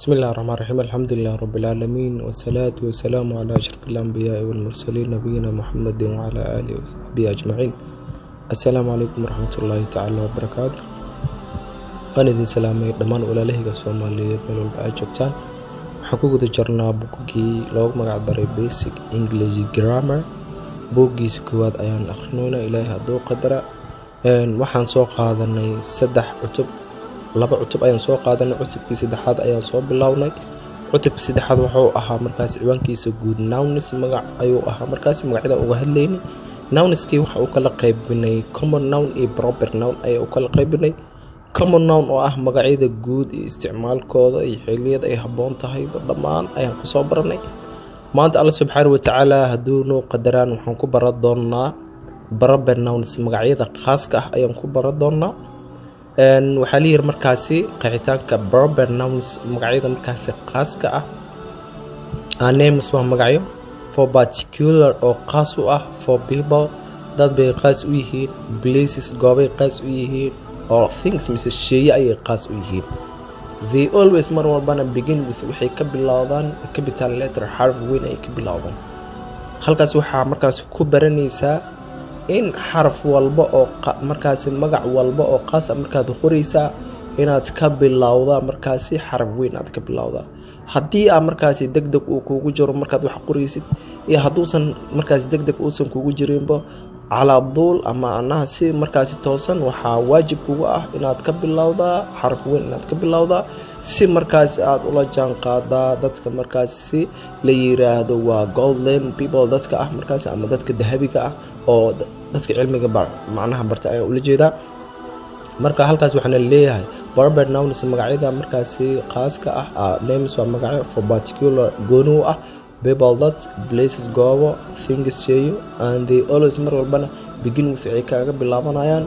بسم الله الرحمن الرحيم. الحمد لله رب العالمين، والصلاة والسلام على أشرف الأنبياء والمرسلين نبينا محمد وعلى آله وصحبه أجمعين. السلام عليكم ورحمة الله تعالى وبركاته. أنا دي سلامي دمان ولالهيga Soomaaliyeed meel walba ay joogtaan. Waxaan ku guda jirnaa buuggii loogu magac daray Basic English Grammar. Buuggiisa koowaad ayaan akhrinayna Ilaahay hadduu qadara. Waxaan soo qaadanay 3 cutub. 2 cutub ayaan soo qaadanay. Cutubkii saddexaad ayaan soo bilownay. Cutubkii saddexaad wuxuu ahaa markaas ciwaankiisa guud nouns, magac ayuu ahaa markaas magacyada uga hadlaynay. Nounskii waxa uu kala qaybinay common noun iyo proper noun ayaa uu kala qaybinay. common noun oo ah magacyada guud iyo isticmaalkooda iyo xilliyada ay habboon tahay dhammaan ayaan ku soo baranay. maanta Allah subxaanahu wa ta'ala hadduu noo qadaraan waxaan ku baran doonaa proper nouns, magacyada khaaska ah ayaan ku baran doonaa. waxaa la yiri markaasi qeexitaanka proper nouns, magacyada markaasi khaaska ah. names waa magacyo for particular oo khaas u ah, for people dad bay khaas u yihiin, places goobay khaas u yihiin, or things mise shay ay khaas u yihiin. They always mar walbana begin with waxay ka bilowdaan capital letter, xarf weyn ay ka bilowdaan. halkaas waxaa markaas ku baranaysaa in xarf walba oo markaas magac walba oo khaas ah markaad qoraysaa inaad ka bilowda markaas xarf weyn aad ka bilowda. haddii aad markaas degdeg uu kugu jiro markaad wax qoraysid iyo hadduusan markaas degdeg uusan kugu jirinba على طول أما أنها سي مركز توصل وحا واجب كوا إن تكبلودا حرف وين إن تكبلودا سي مركز الله جان قادا دتك مركز سي ليرا دوا golden people دتك مركز أما دتك ذهبي كا أو دتك علمي كبار معناها برتاعي ولا جيدا مركز هالكاس وحنا اللي هاي proper nouns مقعدة مركز سي خاص كا names ومقعد for particular جونو people that places go things say and they always mar walbana begin with ay kaaga bilaabanayaan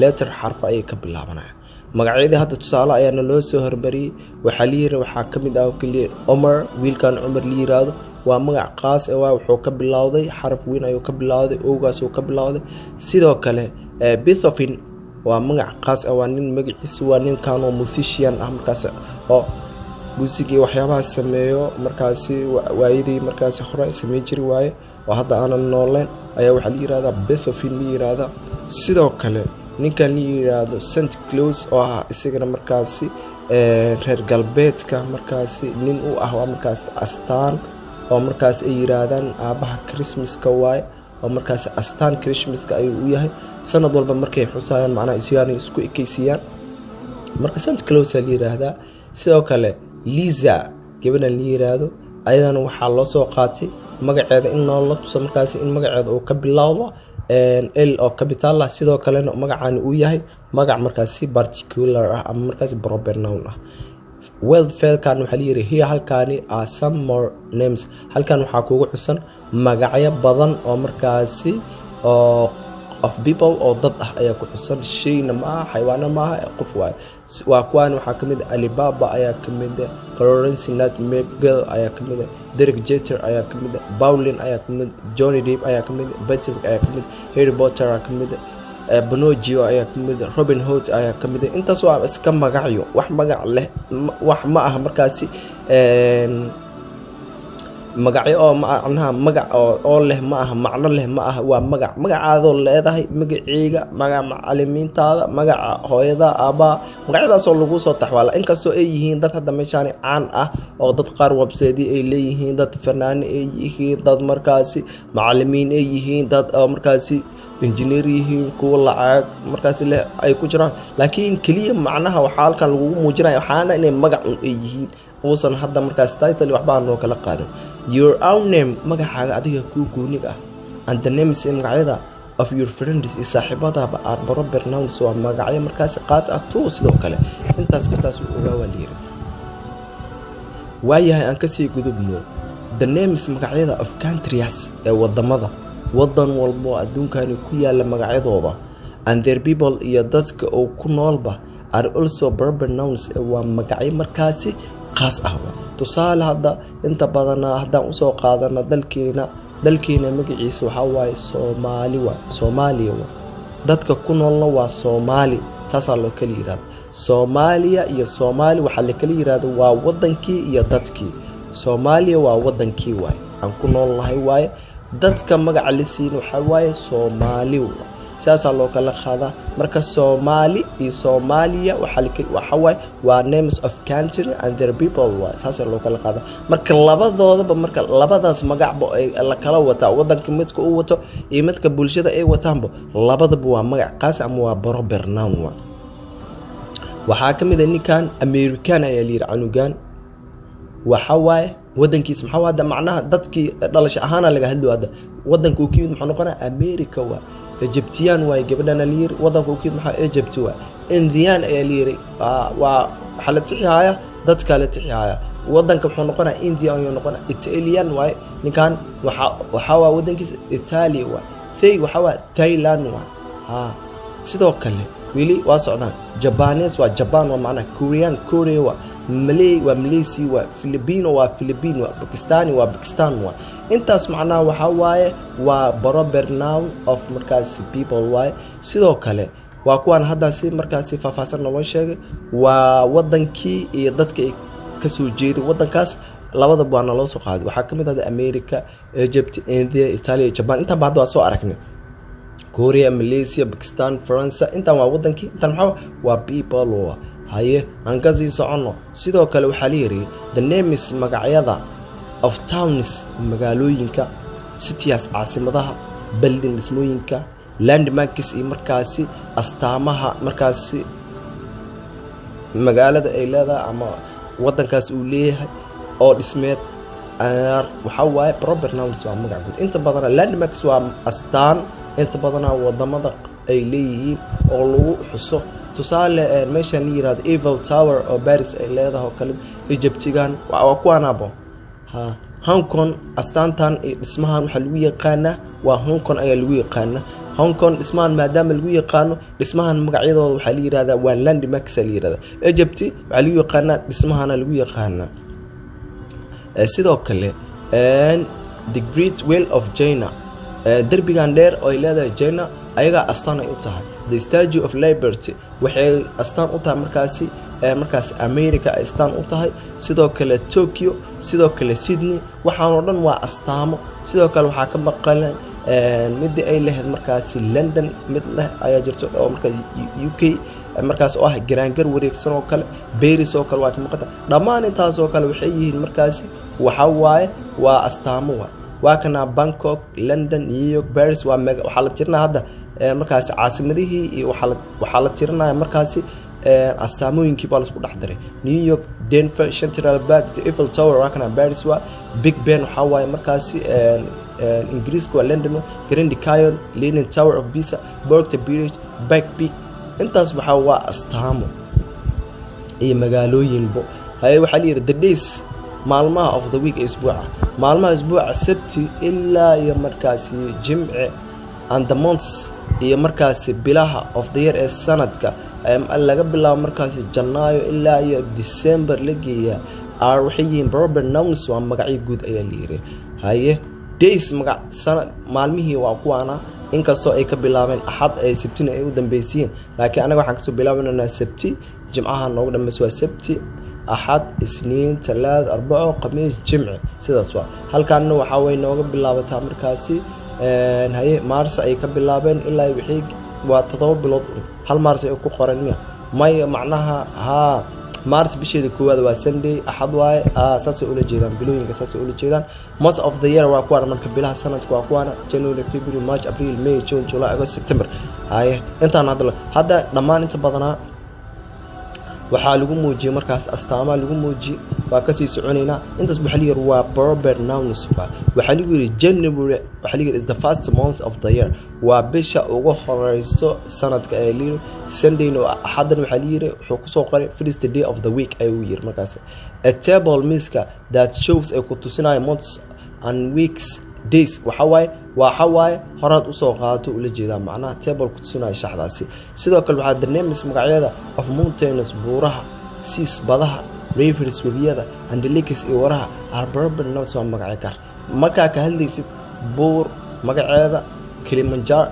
letter xarf ay ka bilaabanayaan. magacyada hadda tusaale ayaana loo soo hormariyay. waxa la yiri waxa kamid ah kaliya Umar, wiilkan Umar la yiraahdo waa magac qaas ah, wuxuu ka bilowday xarf weyn ayuu ka bilowday, oogaas uu ka bilowday. sidoo kale Beethoven waa magac qaas ah, waa nin magaciisu waa nin kaan oo musician ah markaas oo music iyo waxyaabaha sameeyo markaasi waayidii markaasi hore sameey jiri waaye oo hadda aanan nooleen ayaa waxa la yiraahdaa Beethoven la yiraahdaa. sidoo kale ninkan la yiraahdo Santa Claus oo ah isagana markaasi reer galbeedka markaasi nin u ah waa markaas astaan oo markaas ay yiraahdaan aabaha Christmaska waaye oo markaas astaan Christmaska ayuu u yahay. sanad walba markay xusayaan macnaha isyaani isku ekeysiyaan marka Santa Claus la yiraahdaa. sidoo kale Liza gabadhan la yiraahdo ayadana waxaa loo soo qaatay magaceeda in loo tuso markaas in magaceeda uu ka bilowdo L oo capital ah. sidoo kale magacaan uu yahay magac markaas particular ah ama markaas proper noun ah. welfare kan waxa la yiri hiya halkaani some more names, halkan waxaa kugu xusan magacyo badan oo markaasi oo of people oo dad ah ayaa ku xusan. shayna ma xayawaano ma qof waay waa kuwan waxaa kamid Alibaba ayaa kamid Florence Nightingale ayaa kamid Derek Jeter ayaa kamid Pauline ayaa kamid Johnny Depp ayaa kamid Betty ayaa kamid Harry Potter ayaa kamid Pinocchio ayaa kamid Robin Hood ayaa kamid. intaas waa iska magacyo, wax magac leh wax ma aha markaasi magacyo oo macnaha magac oo leh ma aha, macno leh ma aha, waa magac magacaado leedahay magaciiga magac macallimiintaada magaca hooyada aaba magacyadaas oo lagu soo taxwaala. inkastoo ay yihiin dad hadda meeshaan caan ah oo dad qaar website ay leeyihiin, dad fanaan ay yihiin, dad markaasi macallimiin ay yihiin, dad markaasi engineer yihiin, kuwa lacag markaasi leh ay ku jiraan, laakiin kaliya macnaha waxa halkan lagu muujinayo waxaana inay magac ay yihiin uusan hadda markaas title waxba aan kala qaadan. your own name magacaaga adiga ku gooni ah, and the names magacyada of your friends is saaxiibadaaba are proper nouns oo magacyo markaas qaas ah too. sidoo kale intaas bartaas uga waliir waayahay aan ka sii gudubno the names magacyada of countries ee wadamada wadan walbo adduunkan ku yaala magacyadooda and their people iyo dadka oo ku noolba are also proper nouns waa magacyo markaasi qaas ah. tusaale hadda inta badan haddaan u soo qaadana dalkeena magaciisa waxa waaye Soomaaliya dadka ku noolna waa Soomaali saas loo kala yiraahdo. Soomaaliya iyo Soomaali waxa la kala yiraahdo waa wadankii iyo dadkii. Soomaaliya waa wadankii waay aan ku nool nahay waay dadka magaca la siin waxa waay Soomaali saasa loo kala qaadaa marka Soomaali iyo Soomaaliya waxa waay waa names of country and their people waay saasa loo kala qaadaa marka labadaas magacba ay la kala wataa wadanka midka uu wato iyo midka bulshada ay wataanba labadaba waa magac qaas ama waa proper noun waxa kamid ah ninkan American ayaa la yiraahdaa canugan waxa waay wadankiisa maxaa wada macnaha dadkii dhalasho ahaan laga hadlo hada wadanka uu kiyid maxaa noqonaa America waa Egyptian waay gabadhana liir wadanka uu kiyid maxaa Egypt waa Indian ayaa liir waa xalad tixaya dadka la tixaya wadanka maxaa noqonaa India ayuu noqonaa Italian waay ninkan waxa waa wadankiisa Italy waa waxa waa Thailand waa sidoo kale wili waa socdaan Japanese waa Japan waa macna Korean Korea waa Malay waa Malaysia waa Filipino waa Philippine waa Pakistani waa Pakistan waa intaas macnaha waxa waaye waa proper noun of markaasi people waaye sidoo kale waa kuwan hadda si markaasi faahfaahsan loo sheegay waa wadankii iyo dadka ay ka soo jeeday wadankaas labada baana loo soo qaaday waxa kamid ah America Egypt India Italy Japan inta baad waa soo aragnay Korea Malaysia Pakistan France inta waa wadankii inta maxaa waa people haye aan ka sii socono sidoo kale waxa la yiri the names magacyada of towns magaalooyinka cities caasimadaha building dhismooyinka landmarks iyo markaasi astaamaha markaasi magaalada ay leedahay ama wadankaas uu leeyahay oo dhismeed waxa waaye proper nouns waa magac guud inta badan landmarks waa astaan inta badan wadamada ay leeyihiin oo lagu xuso tusaale meeshan la yiraahdo Eiffel Tower oo Paris ay leedahay kale Egyptian waa kuwanabo Hong Kong astaantan dhismahan waxa lagu yaqaana waa Hong Kong ayaa lagu yaqaana Hong Kong dhismahan maadaama lagu yaqaano dhismahan magacyadooda waxa la yiraahdaa waa landmarks la yiraahdaa Egypt waxa lagu yaqaana dhismahan lagu yaqaana sidoo kale the Great Wall of China derbigan dheer oo ay leedahay China ayaga astaan ay u tahay the Statue of Liberty waxay astaan u tahay markaas America ay astaan u tahay sidoo kale Tokyo sidoo kale Sydney waxaan oo dhan waa astaamo sidoo kale waxa ka maqan mid ay leeyahay markaas London mid leh ayaa jirto oo markaas UK markaas oo ah garaangar wareegsan oo kale Paris oo kale waa ka maqan dhamaan intaas oo kale waxay yihiin markaas waxa waaye waa astaamo waa kana Bangkok London New York Paris waxa la tirnaa hadda markaas caasimadihii iyo waxa la tirnaa markaas astaamooyinkii baa la isku dhaxdaray New York Denver Central Park the Eiffel Tower waa kana Paris waa Big Ben waxa waaye markaas Ingiriiska waa London Grand Canyon Leaning Tower of Pisa Berkeley Bridge Back Peak intaas waxa waa astaamo iyo magaalooyinbo hay waxa la yiraahdaa the days maalmaha of the week isbuuca maalmaha isbuuca sabti ilaa iyo markaas jimce and the months iyo markaas bilaha of the year ee sanadka laga bilaabo markaas Janaayo ilaa iyo December la geeyaa waxay yihiin proper nouns waa magacyo guud ayaa la yiri haye days magac sanad maalmihii waa kuwana inkastoo ay ka bilaabeen axad ay sabtina ay u dambeysiyeen laakiin anaga waxaan ka soo bilaabanaa sabti jimcaha noogu dhameys waa sabti أحد اثنين ثلاث أربعة خميس جمعة سداس waa halkaan waxa way nooga bilaabataa markaasi haye Mars ay ka bilaabeen ilaa wixii waa 7 bilood hal Mars ay ku qoran may macnaha Mars bisheeda koowaad waa Sunday axad waay saas ay ula jeedaan bilooyinka saas ay ula jeedaan most of the year waa kuwana marka bilaha sanadka waa kuwana January February March April May June July August September haye intaan hadda dhamaan inta badanaa waxa lagu muujiyay markaas astaama lagu muujiyay waa ka sii soconeena intaas waxa liir waa proper nouns waxa lagu yiri January waxa liir is the first month of the year waa bisha ugu horeyso sanadka ee liir Sunday no axadan waxa liir wuxuu ku soo qoray first day of the week ay u yiri markaas a table miska that shows a ku tusinayo months and weeks days waxa waaye horaad u soo qaato ula jeedaa macnaha table ku tusinayo shaxdaasi sidoo kale waxa the names magacyada of mountains buuraha seas badaha rivers webiyada and lakes iyo waraha are proper nouns waa magacyo gaar marka ka hadlaysid buur magaceeda Kilimanjaro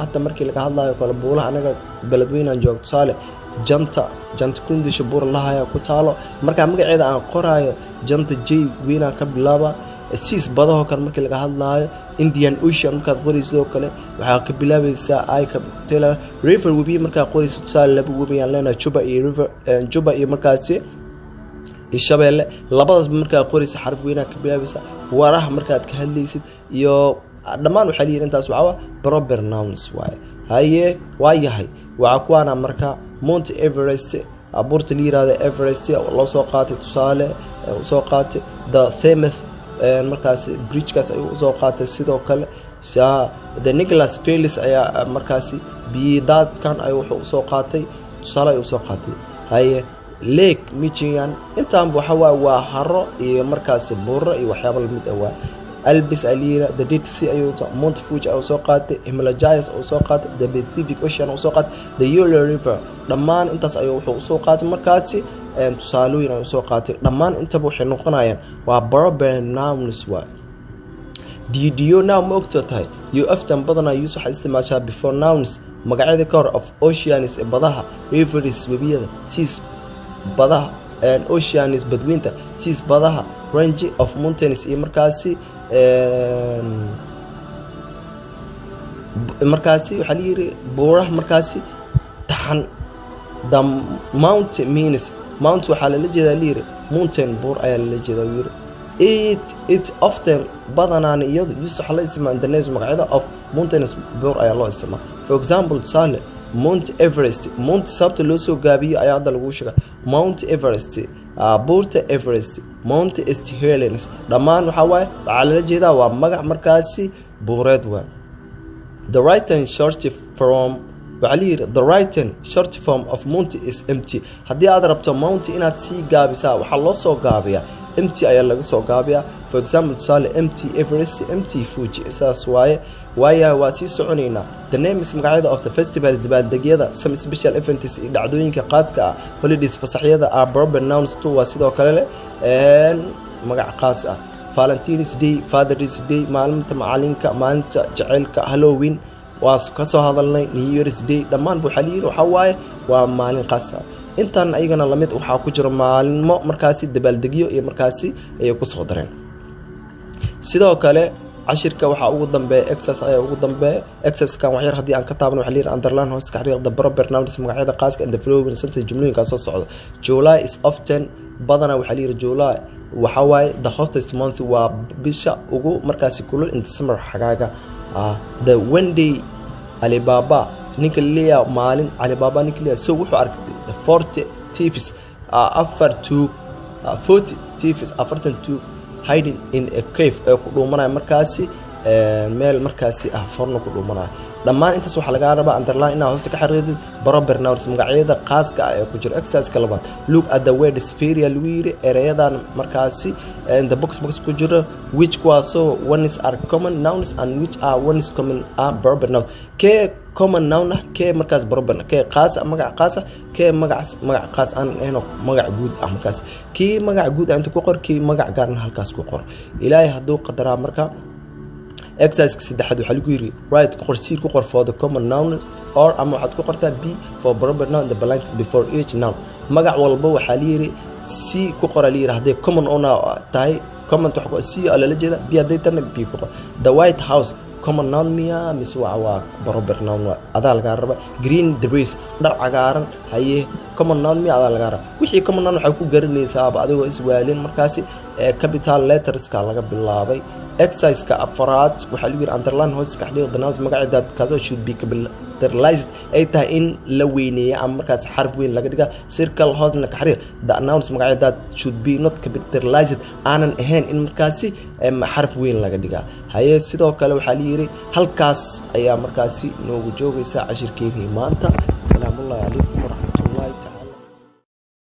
hadda markii laga hadlayo kala buulaha anaga beledweynan joogto saale janta kundisha buur lahaya ku taalo marka magaceeda aan qoraayo janta j weena ka bilaaba seas badaho kale markii laga hadlaayo Indian Ocean markaad qorayso kale waxaa ka bilaabaysaa ay ka tela river webi markaa qorayso tusaale laba webi aan leenahay Juba iyo markaasi Shabeelle labadaas markaa qorayso xarf weena ka bilaabaysaa waraha markaad ka hadlaysid iyo dhamaan waxa la yiraahdaa intaas waxa proper nouns haye waayahay waxa kuwana marka Mount Everest abuurta la yiraahdo Everest loo soo qaatay tusaale soo qaatay the famous markaas bridge-kaas ay soo qaatay sidoo kale the Nicholas Felix ayaa markaas biidaadkan ay wuxuu soo qaatay tusaale ay soo qaatay haye Lake Michigan intaan waxa waa haro iyo markaas buuro iyo waxyaabo la mid ah Albis Alira the Dead Sea ayuu Mount Fuji ayuu soo qaatay Himalayas ayuu soo qaatay the Pacific Ocean ayuu soo qaatay the Yellow River dhamaan intaas ayuu wuxuu soo qaatay markaasi tusaalooyin ayuu soo qaatay dhamaan intaba waxay noqonayaan waa proper nouns do you now ma ogtahay you often badana use waxa isticmaashaa before nouns magacyada ka hor of oceans badaha rivers webiyada seas badaha and oceans badweynta seas badaha range of mountains iyo markaasi waxa la yiri buuraha markaasi taxan the mountain means mount waxa la jeedaa la yiri mountain buur ayaa la jeedaa yiri it often badanaan iyadu waxa la isticmaalaa the names magacyada of mountains buur ayaa loo isticmaalaa for example sale Mount Everest Mount sabta loo soo gaabiyo ayaa hadda lagu sheegay Mount Everest buurta Everest Mount St Helens dhamaan waxa la jeedaa waa magac markaasi buureed the written short form the written short form of mount is empty hadii aad rabto mount inaad si gaabisaa waxa loo soo gaabiyaa empty ayaa laga soo gaabiyaa for example sale empty Everest empty Fuji isaas waa si soconeena the name is magacyada of the festival dabaaldegyada some special events dhacdooyinka qaaska ah holidays fasaxyada are proper nouns too waa sidoo kale leh magac qaas ah Valentine's Day Father's Day maalinta macalinka maalinta jaceylka Halloween waas ka soo hadalnay New Year's Day dhamaan waxa la yiraahdaa waa maalin qaas ah intan ayagana lamid waxa ku jira maalmo markaasi dabaaldegyo iyo markaasi ay ku soo dareen sidoo kale cashirka waxa ugu dambeeya exercise ayaa ugu dambeeya exercise kan wax yar hadii aan ka taabano waxa la yiraahdaa underline hoos ka xariiqda proper nouns magacyada qaaska in the following sentence jumlooyinka soo socda July is often badana waxa la yiraahdaa July waxa the hottest month waa bisha ugu markaasi kulul in December xagaaga the one day Alibaba ninka leeyahay maalin Alibaba ninka leeyahay soo wuxuu arkay 40 thieves 40 thieves 42 hiding in a cave ee ku dhuumanaya markaasi meel markaasi forno ku dhuumanaya dhamaan intaas waxa laga rabaa underline inaa hoosta ka xariiqid proper nouns magacyada qaaska ah ee ku jira exercise labaad look at the word sphere lagu yiri erayadan markaasi in the box ku jira which so one is are common nouns and which are one is common are proper nouns ke common noun ke markaas proper ke qaas magac qaas ke magac qaas aan eeno magac guud ah markaas ki magac guud inta ku qor ki magac gaar ah halkaas ku qor ilaahay haduu qadara marka exercise saddexaad waxa lagu yiri write qorsiir ku qor for the common noun or ama waxaad ku qortaa b for proper noun the blank before each noun magac walba waxa la yiri c ku qor la yiri hadii common ona tahay common wax ku c ala la jeeda b hadii tan b ku qor the white house common noun miya miswa proper noun adaa laga raba green trees dhar cagaaran haye common noun miya adaa laga raba wixii common noun waxa ku garanaysaa adigoo iswaalin markaasi capital letters ka laga bilaabay exercise ka afraad waxa lagu yiri underline hoos ka xidhiidh nouns magacyada kaasoo should be capitalized ay tahay in la weyneeyo ama markaas xarf weyn laga dhiga circle hoosna ka xiriir the nouns magacyada should be not capitalized aanan ahayn in markaasi xarf weyn laga dhiga haye sidoo kale waxa la yiri halkaas ayaa markaasi noogu joogaysa cashirkeena maanta salaamu alaykum